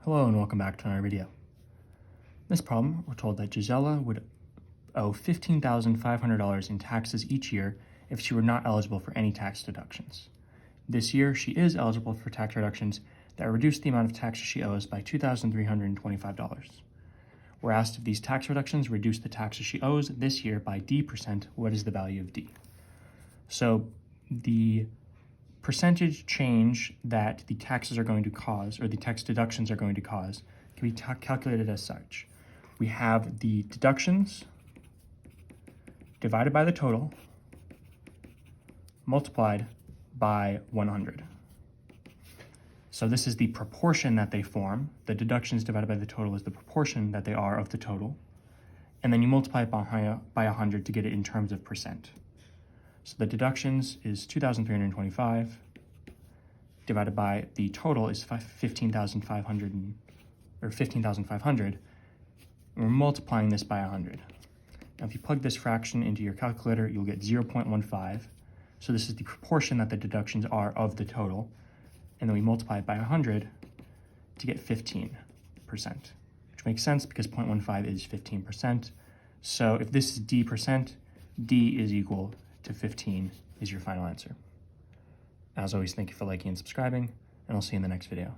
Hello and welcome back to another video. In this problem, we're told that Gisela would owe $15,500 in taxes each year if she were not eligible for any tax deductions. This year, she is eligible for tax reductions that reduce the amount of taxes she owes by $2,325. We're asked if these tax reductions reduce the taxes she owes this year by D%, what is the value of D? So the percentage change that the taxes are going to cause, or the tax deductions are going to cause, can be calculated as such. We have the deductions divided by the total multiplied by 100. So this is the proportion that they form. The deductions divided by the total is the proportion that they are of the total. And then you multiply it by 100 to get it in terms of percent. So the deductions is 2,325 divided by the total is 15,500, or 15,500. And we're multiplying this by 100. Now, if you plug this fraction into your calculator, you'll get 0.15. So this is the proportion that the deductions are of the total. And then we multiply it by 100 to get 15%, which makes sense because 0.15 is 15%. So if this is D%, D is equal to 15 is your final answer. As always, thank you for liking and subscribing, and I'll see you in the next video.